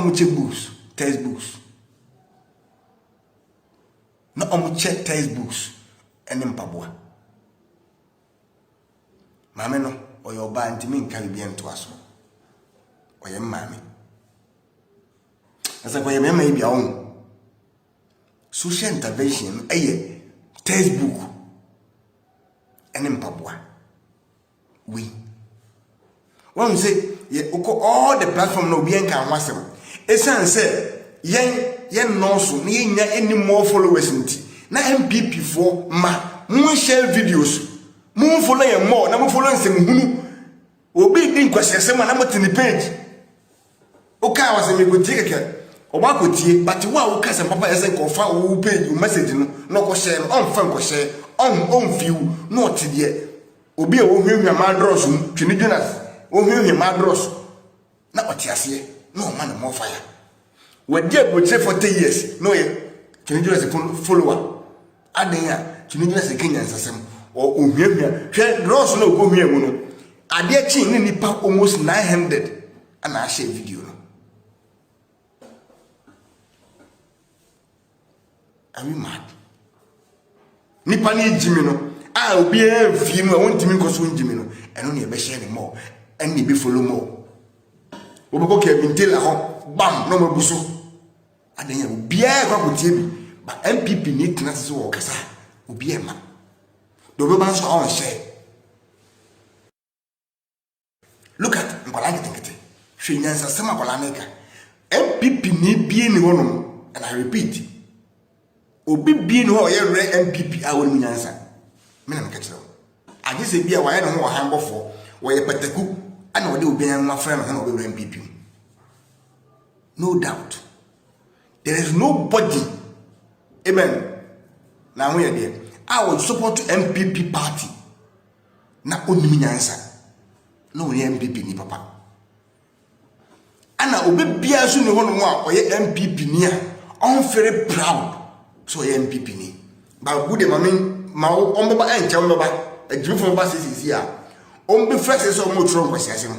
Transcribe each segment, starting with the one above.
omuche books, textbooks. Na omuche textbooks ene mpaboa. Mame no oyo ba ntimi nka bi ento aso. Oye mame. Asa ko ye mema ibi awon. Social intervention eye textbook ene mpaboa. We one say ye all the platform no be enka wasem. Esan say yen no so na nya any more followers nti. Na NPP for ma mun share videos. Mun follow ye more na mun follow nsem hunu. Obi din kwasese ma na motini page. Oka was me go tie Oba ko tie but wa wo kasa papa ese ko fa wo page message no ko share on fan ko share on view no tie obi e wo hwehwe ma dross twini Jonas wo hwehwe ma dross na otiase no man mo fire we dey go 40 years no ye twini Jonas follower aden a twini Jonas Kenya nsasem o hwehwe hwe dross no go hwehwe mu no ade chi ni nipa almost 900 ana share video no. Are we mad? Nipa ni jimi no. Obi e fi mu won timi ko so jimi no. Eno ne be share more. En ne be follow more. Obi ko ke bintela ho bam no mabuso. Adenya obi e kwa kotie bi. Ba NPP ni tena se wo kasa. Obi e ma. Do be ban so on share. Look at Mkwala Nketekete. Hwe nyansa sema Mkwala Neka. NPP ni bie ni wono. And I repeat. Obi bi no ye re NPP a wonu nyansa me na me kachiro age se bi a waye no ho hambofo wo ye pataku ana wo de obi nyan ma frame na obi re NPP. No doubt there is nobody amen na ho ye de I would support NPP party na onimi nyansa no we NPP ni papa ana obi bia so ne ho no a oye NPP ni a on very proud. So NPP ni ba good mama ma on baba enche on baba ejimi fo baba sisi a on be fresh so mo tro kwasi asem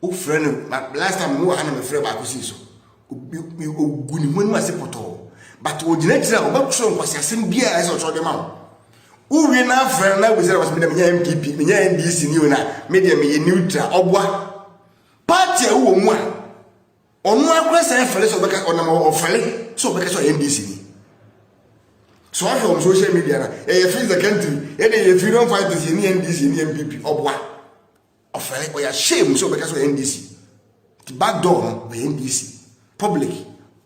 o friend last time mo ha na me friend ba ko si so oguni mo ni ase poto but o gina tira o ba tro kwasi asem bia ese o tro de ma o wi na friend na we say was me na me NPP me nya NDC ni o na media me neutral obwa party e wo mu a onu akura say fele so beka onam o fele so beka so NDC ni. So I from social media na free the country any freedom fighters ni NDC ni NPP obwa ofere oya shame so because of NDC the back door no NDC public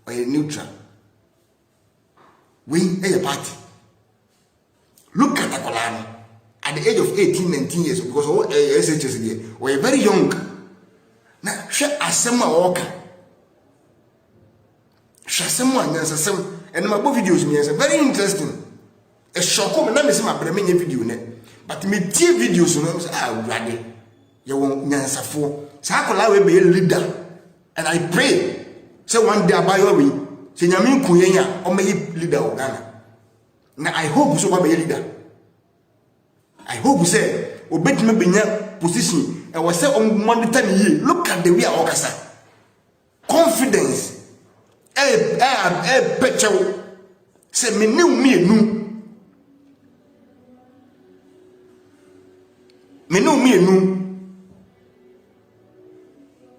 or neutral we a party. Look at Akolano at the age of 18 19 years because all SHS there were very young na she asema oka she asema nyansasem. And my videos me is very interesting. A shock me na me see my breme video ne. But me tie videos no say ready. You won nyansafo. Sa akola we be leader. And I pray say one day abayo we say nyame kunyenya o me leader o Ghana. Na I hope so be leader. I hope say obetime benya position e was say on monitor ni. Look at the way okasa. Confidence picture say me new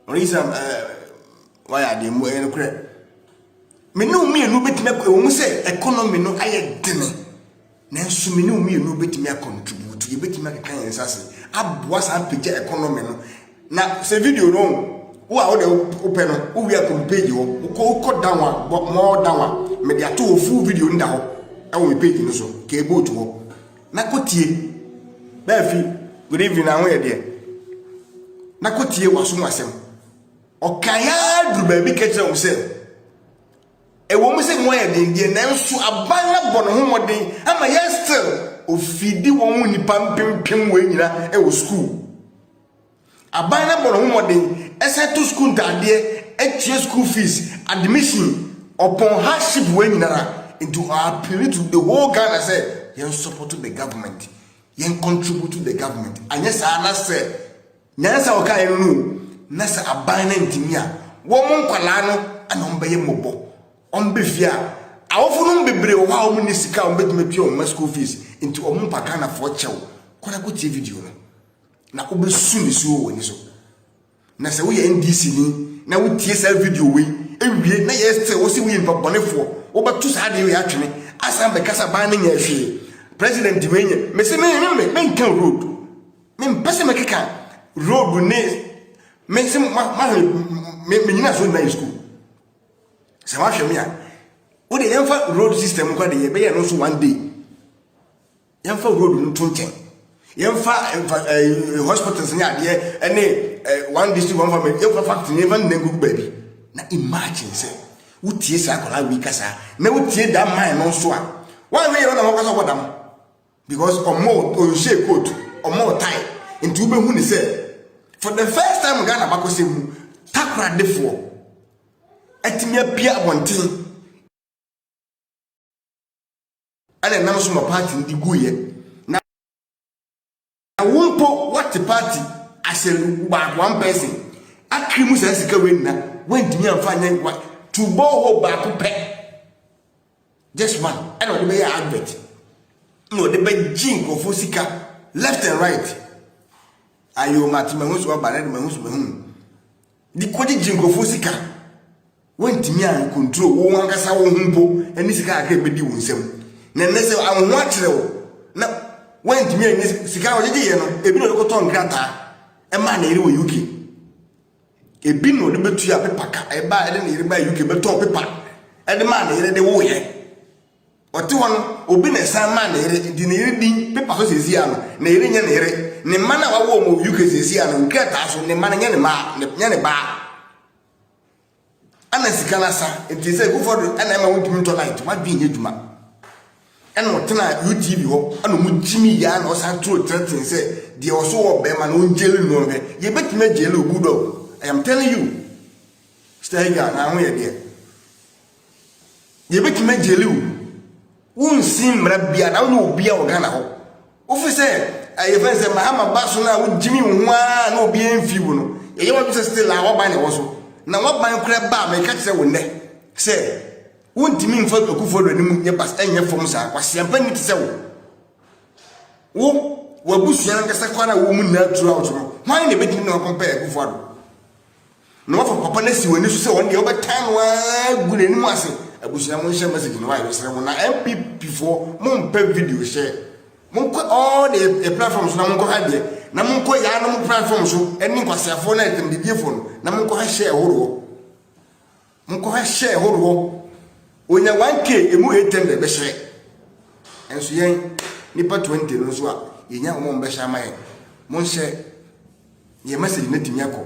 reason why are they more en kure me new betime ko say economy no aye dene na nso me new betime contribute ye betime kan ensase aboa san page economy no na se video no wo a wo de open no wo wi akom page wo ko down more down me dia to full video nda ho e wo me page no so ke boat wo na kotie ba fi good evening na ho ye de na kotie waso asem okaya dru ba bi kete wo se e wo mo se mo ye de na nso aban na bo no ho modin ama yes still ofidi wo mu nipa mpempem we nyina e wo school aban na bo no ho modin ese to school ntade etie school fees admission upon hardship when into our appeal to the whole Ghana say yen support to the government yen contribute to the government anya sa na say nyansa o kai no na say aban na ntimi a Woman Kalano, and Ombe Mobo, Ombefia. Our phone bebre or how many sika on bet me pure school fees into Omumpakana for chow. Quite a good video. Now, Obe soon is so when so. Na se we NDC ni na we TSL video we ewie na yes we see we in babonefo oba tu sa de we atwene asa be kasa ban na nya hwe president wenye me se me kan road me pese me keka road ne me se me nyina so na school se wa hwe me a wo de yemfa road system kwa de ye be ye no so one day yemfa road no tonchen yemfa hospitals nya de ene one district one family yemfa factory even nengu baby na imagine say wutie sa akola we kasa na wutie that man no so a why we na mo kasa bodam because omo o share coat omo tie into ube hu ni say for the first time Ghana bakose mu takra defo atimia bia abonten ana nam so ma party ndi guye na wumpo what the party as a one person akrimu say sika we na wentimi amfa nyan wa to boho ba ko just one and on the advert no the be jinko for sika left and right ayo matima husu ba na de husu be di kodi jinko for sika wentimi an control wo wankasa wo humpo eni sika aka bedi wo nsem na nese anwo akire na wentimi an sika wo gege ye no ebi no ko ton krata e ma na ire wo UK ebi no de betu ya pepa ka e ba ede na ire ba UK beton pepa ede ma na ire de wo ye ote won obi na san ma na ire di na ire din pepa so sesi ya no na ire nya na ire ne ma na wa wo mo UK sesi ya no krata so ne ma na nya ne ba ana sika na sa enti say go for ana ma won to light ma bi nya duma ana wotena UTV ho ana mu jimi ya na o san tro threaten say de o so wo be ma na on jeli no be ye betima jeli obudo I am telling you stay here na ho ye de ye betima jeli won sin mra bia na won obi a wo Ghana ho ofi say aye fan say mahama baso na wo jimi ho a na obi enfi wo no ye wa bi say still la wo ban ne wo so na wo ban kura ba me ka say wo ne say won timi mfa akufo do anim nye bas enye fom sa kwase ampa ni tse wo wabusuan ngasa kwa na wo mu na throughout no why na betimi na compare akufo do no for papa na si woni so say won de obetan wa gu n'anim ase abusuan mo share message no wa yesere mo na NPP for mo mpa video share mo ko all the platforms na mo ko ha de na mo ko ya na mo platform so eni kwasiafo na etem de phone na mo ko ha share horo mo ko ha share horo onya 1k emu etem de be share enso yen nipa 20 no so a yenya mo mbe share mai mo share ye message na timi akọ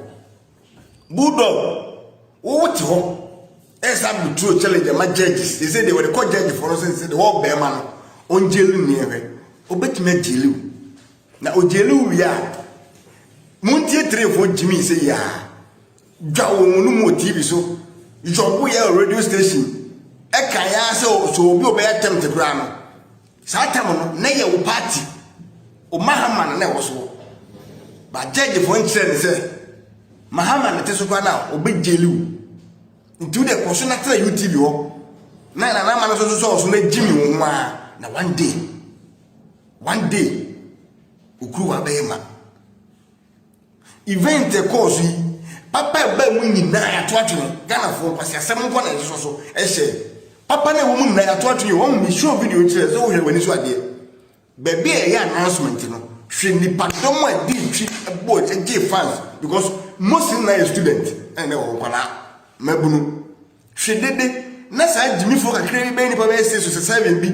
Bulldog, what ho? Esa be true challenge my judges. They say they were the court judge for us and said the whole bear man on jailu near. Obetime jailu. Na o jailu ya. Muntie 3 for Jimmy say ya. Jawo no mo TV so. Jobu ya radio station. E kan ya so obi obe attempt kra no. Sa tam no na ye wo party. O Mahaman na wo so. Ba judge for nkyere say Mahama na teso kwa na obejeliu ntu de koso na tira UTV ho na ma na so na Jimmy wo ma na one day okuru wa be ma event e course yi papa ba mu nyina ya to atwe Ghana fo kwase asem nko na so ehye papa na wo mu na ya to atwe wo mu show video kire so wo he wani so ade baby e announcement no hwe ni padom a di twi bo je fans because most in a student and okwala mabunu hwedede na sa Jimmy for kakra be ni pa be say so 7 bi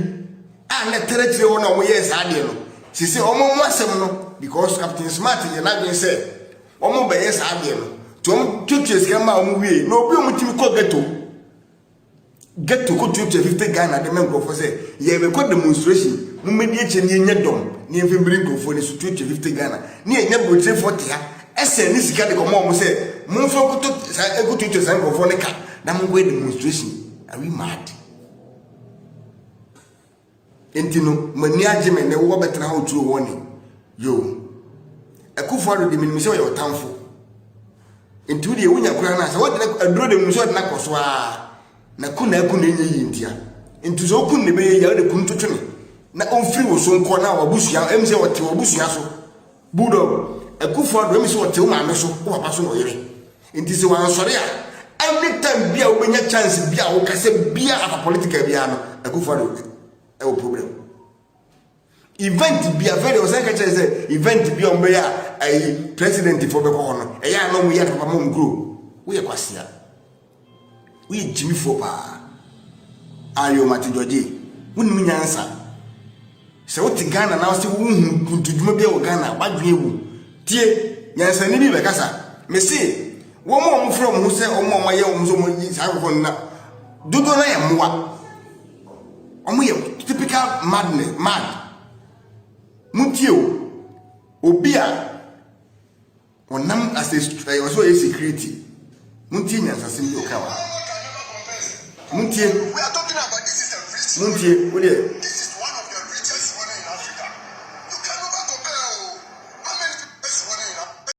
a na terechire won na wo yes ade no sisi omo mo asem no because Captain Smart ye na bin say omo be yes ade no to tutu sika ma omo wie na obi omo timi ko ghetto ko tutu 50 Ghana de men go for say ye be ko demonstration mu medi eche ni nya dom ni enfe bring go for ni so tutu 50 Ghana ni enya botre 40 ha ese ni sika de ko mo say mo fo ko to sa ego tutu san go for ni ka na mo go demonstration are we mad entino mani ageme ne wo betra ha otuo woni yo ekufo do de minimise yo tamfo Into the unya kura na what adro dem so na koso a na kuna enye yintia into so kun ne be ya de kun twetwe na onfiri wo so nko na wabusua em se wote wabusua so budo akufo do em se wote wo maame so wo papa so no yere into se wan sori a anytime bia wo benya chance bia wo kase bia afa political bia no akufo do e wo problem event bia very o say ka say event bia o be ya president for be ko no e ya no mu ya papa mo grow wo ye kwasia wo ye jimi fo pa ayo mati joji wonni nyansa se wo tingana na wo se wo hu kuntuduma bia wo Ghana wadwe ewu tie nyansa ni bi be kasa me se wo mo from hu se o mo ye o mo so mo sa ko na dodo na ye moa o mo ye typical madness mad mutie o obi a onam as a so a security mutie nyansa sim bi o kawa mutie we are talking about this is a risk mutie wo de